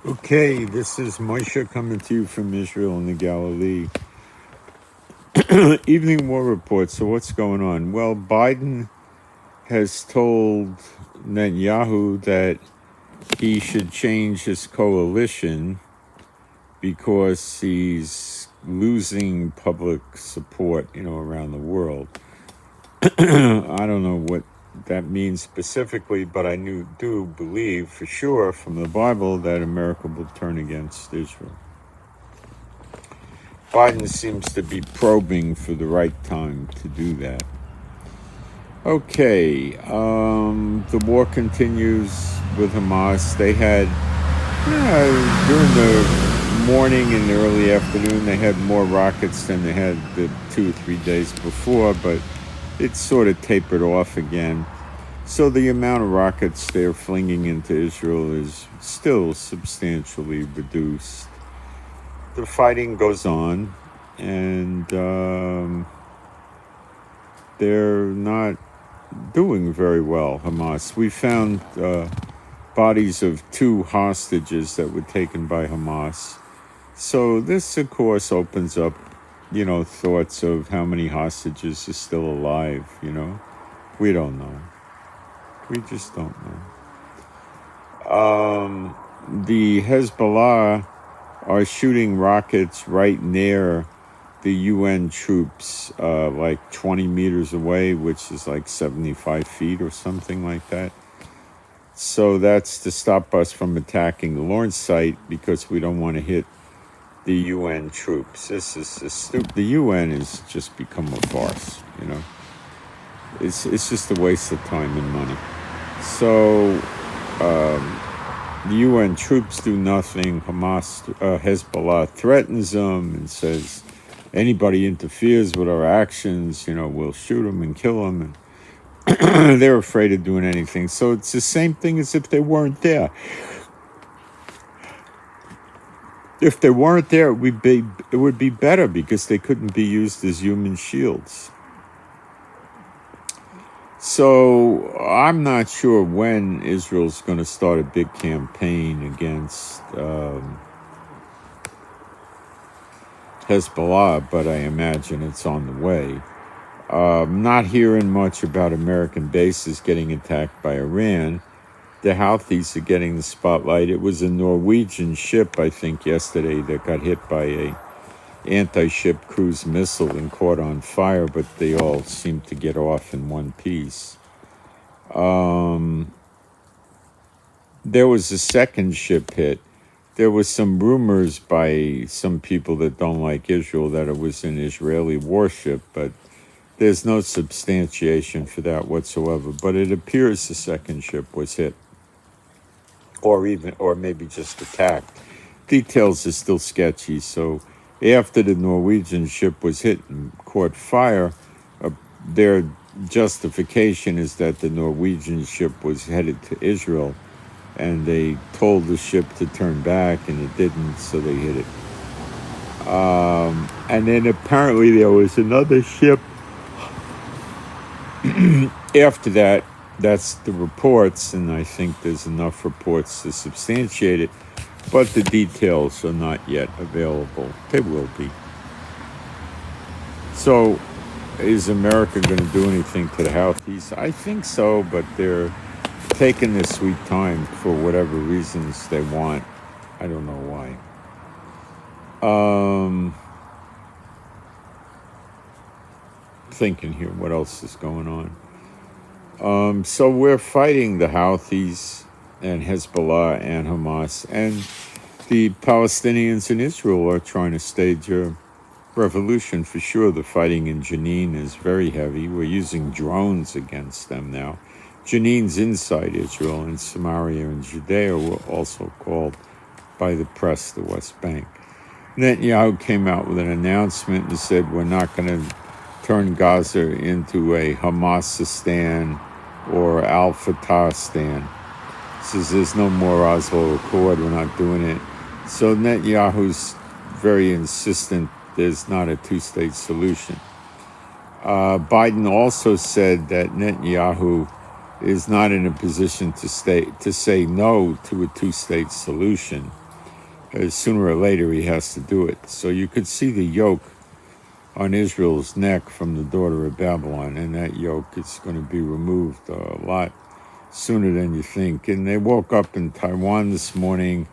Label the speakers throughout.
Speaker 1: Okay, this is Moshe coming to you from Israel in the Galilee. Evening War Report. So what's going on? Well, Biden has told Netanyahu that he should change his coalition because he's losing public support, around the world. I don't know what that means specifically, but I do believe for sure from the Bible that America will turn against Israel. Biden seems to be probing for the right time to do that. Okay, the war continues with Hamas. They had, during the morning and the early afternoon, they had more rockets than they had the 2 or 3 days before, but it sort of tapered off again. So the amount of rockets they're flinging into Israel is still substantially reduced. The fighting goes on, and they're not doing very well, Hamas. We found bodies of 2 hostages that were taken by Hamas. So this, of course, opens up, thoughts of how many hostages are still alive, We don't know. We just don't know. The Hezbollah are shooting rockets right near the UN troops, like 20 meters away, which is like 75 feet or something like that. So that's to stop us from attacking the launch site because we don't want to hit the UN troops. This is stupid. The UN has just become a farce, It's just a waste of time and money. So the UN troops do nothing. Hezbollah threatens them and says, anybody interferes with our actions, we'll shoot them and kill them. And they're afraid of doing anything. So it's the same thing as if they weren't there. If they weren't there, it would be better because they couldn't be used as human shields. So I'm not sure when Israel's going to start a big campaign against Hezbollah, but I imagine it's on the way. Not hearing much about American bases getting attacked by Iran. The Houthis are getting the spotlight. It was a Norwegian ship, I think, yesterday that got hit by a anti-ship cruise missile and caught on fire, but they all seem to get off in one piece. There was a second ship hit. There was some rumors by some people that don't like Israel that it was an Israeli warship, but there's no substantiation for that whatsoever. But it appears the second ship was hit, or maybe just attacked. Details are still sketchy. So after the Norwegian ship was hit and caught fire, their justification is that the Norwegian ship was headed to Israel, and they told the ship to turn back, and it didn't, so they hit it. And then apparently there was another ship after that. That's the reports, and I think there's enough reports to substantiate it, but the details are not yet available. They will be. So is America going to do anything to the Houthis? I think so, but they're taking their sweet time for whatever reasons they want. I don't know why. Thinking here, what else is going on? So we're fighting the Houthis and Hezbollah and Hamas, and the Palestinians in Israel are trying to stage a revolution for sure. The fighting in Jenin is very heavy. We're using drones against them now. Jenin's inside Israel, and Samaria and Judea were also called by the press the West Bank. Netanyahu came out with an announcement and said, we're not going to turn Gaza into a Hamasistan or Al-Fatahstan. Says there's no more Oslo Accord, we're not doing it. So Netanyahu's very insistent there's not a two-state solution. Biden also said that Netanyahu is not in a position to say no to a two-state solution. Sooner or later he has to do it. So you could see the yoke on Israel's neck from the daughter of Babylon, and that yoke is going to be removed a lot sooner than you think. And they woke up in Taiwan this morning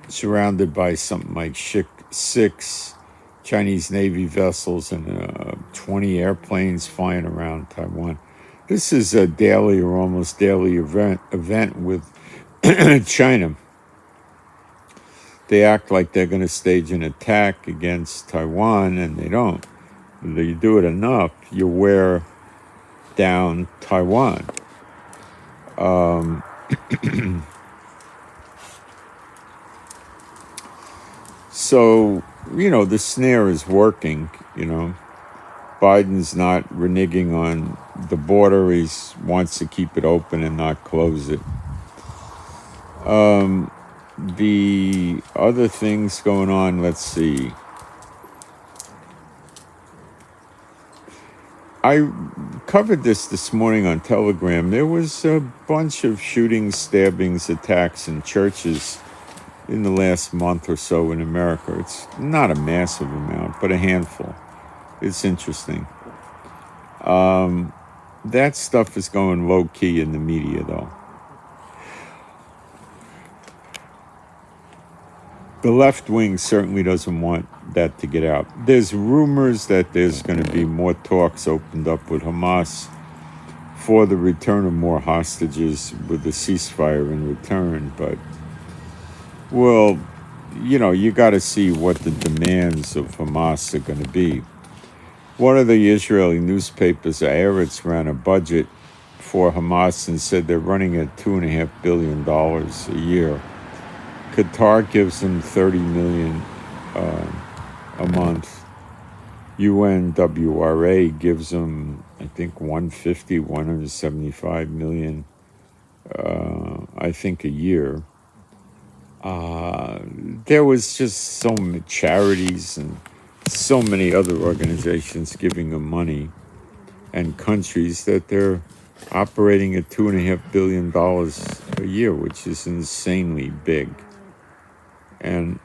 Speaker 1: surrounded by something like 6 Chinese Navy vessels and 20 airplanes flying around Taiwan. This is a daily or almost daily event with China. They act like they're going to stage an attack against Taiwan, and they don't. If you do it enough, you wear down Taiwan. So, the snare is working, Biden's not reneging on the border. He wants to keep it open and not close it. The other things going on, let's see. I covered this morning on Telegram. There was a bunch of shootings, stabbings, attacks in churches in the last month or so in America. It's not a massive amount, but a handful. It's interesting. That stuff is going low-key in the media, though. The left wing certainly doesn't want that to get out. There's rumors that there's going to be more talks opened up with Hamas for the return of more hostages with the ceasefire in return. But, well, you got to see what the demands of Hamas are going to be. One of the Israeli newspapers, Haaretz, ran a budget for Hamas and said they're running at $2.5 billion a year. Qatar gives them $30 million a month. UNWRA gives them, I think, $175 million, I think, a year. There was just so many charities and so many other organizations giving them money, and countries that they're operating at $2.5 billion a year, which is insanely big. And,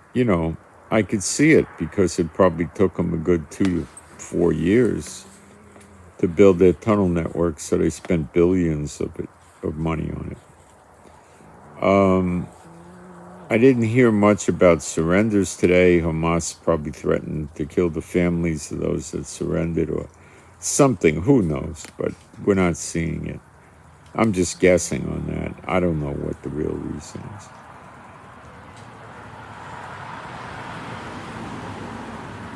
Speaker 1: I could see it because it probably took them a good 2 to 4 years to build their tunnel network, so they spent billions of money on it. I didn't hear much about surrenders today. Hamas probably threatened to kill the families of those that surrendered or something. Who knows? But we're not seeing it. I'm just guessing on that. I don't know what the real reason is.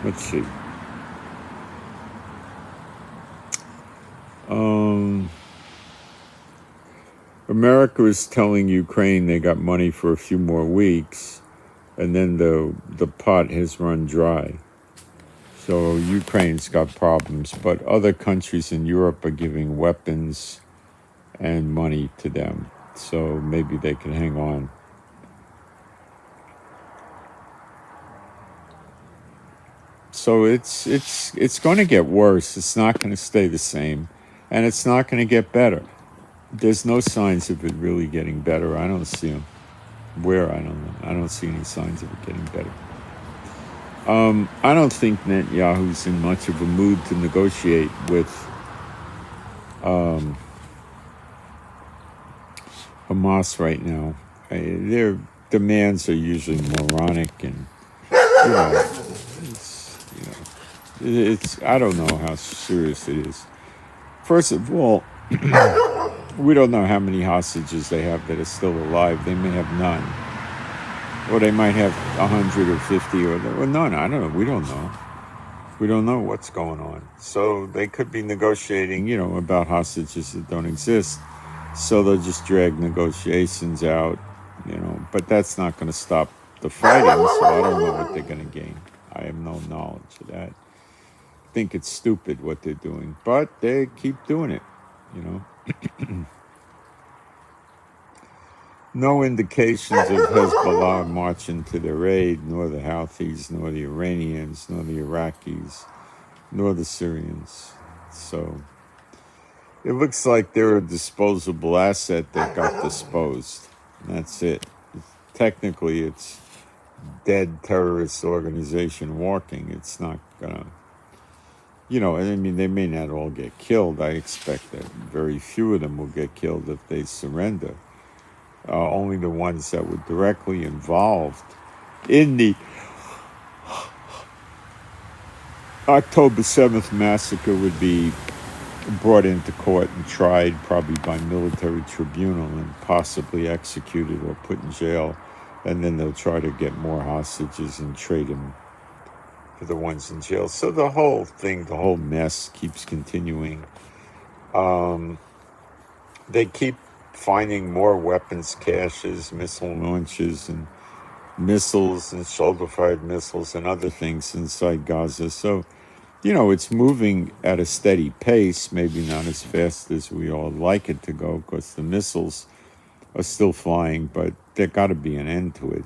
Speaker 1: Let's see. America is telling Ukraine they got money for a few more weeks, and then the pot has run dry. So Ukraine's got problems, but other countries in Europe are giving weapons and money to them, so maybe they can hang on. So it's going to get worse. It's not going to stay the same, and it's not going to get better. There's no signs of it really getting better. I don't see them. Where? I don't know. I don't see any signs of it getting better. I don't think Netanyahu's in much of a mood to negotiate with Hamas right now. Their demands are usually moronic, and it's I don't know how serious it is. First of all, we don't know how many hostages they have that are still alive. They may have none. Or they might have 100 or 50 or none. I don't know. We don't know. We don't know what's going on. So they could be negotiating, about hostages that don't exist. So they'll just drag negotiations out, But that's not going to stop the fighting, so I don't know what they're going to gain. I have no knowledge of that. I think it's stupid what they're doing, but they keep doing it, No indications of Hezbollah marching to their aid, nor the Houthis, nor the Iranians, nor the Iraqis, nor the Syrians. So it looks like they're a disposable asset that got disposed. And that's it. Technically, it's dead terrorist organization walking. It's not gonna, I mean, they may not all get killed. I expect that very few of them will get killed if they surrender. Only the ones that were directly involved in the October 7th massacre would be brought into court and tried, probably by military tribunal, and possibly executed or put in jail. And then they'll try to get more hostages and trade them for the ones in jail. So the whole thing, the whole mess keeps continuing. They keep finding more weapons caches, missile launches, and missiles and shoulder-fired missiles and other things inside Gaza. So, it's moving at a steady pace, maybe not as fast as we all like it to go, because the missiles are still flying, but there got to be an end to it,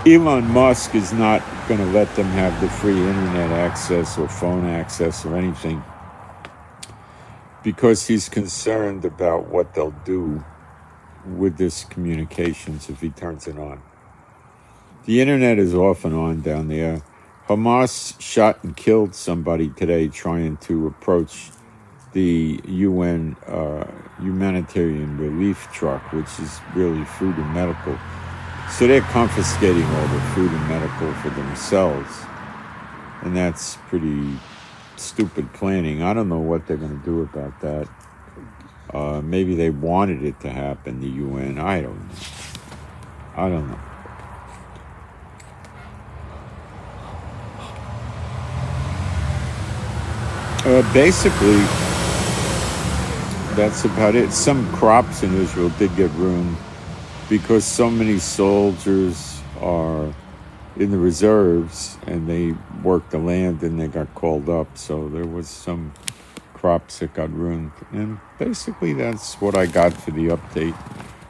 Speaker 1: Elon Musk is not going to let them have the free internet access or phone access or anything, because he's concerned about what they'll do with this communications if he turns it on. The internet is off and on down there. Hamas shot and killed somebody today trying to approach the UN humanitarian relief truck, which is really food and medical. So they're confiscating all the food and medical for themselves. And that's pretty stupid planning. I don't know what they're going to do about that. Maybe they wanted it to happen, the UN. I don't know. Basically, that's about it. Some crops in Israel did get ruined because so many soldiers are in the reserves and they worked the land and they got called up. So there was some crops that got ruined. And basically that's what I got for the update.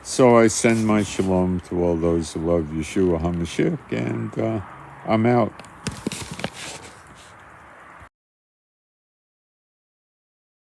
Speaker 1: So I send my shalom to all those who love Yeshua HaMashiach, and I'm out.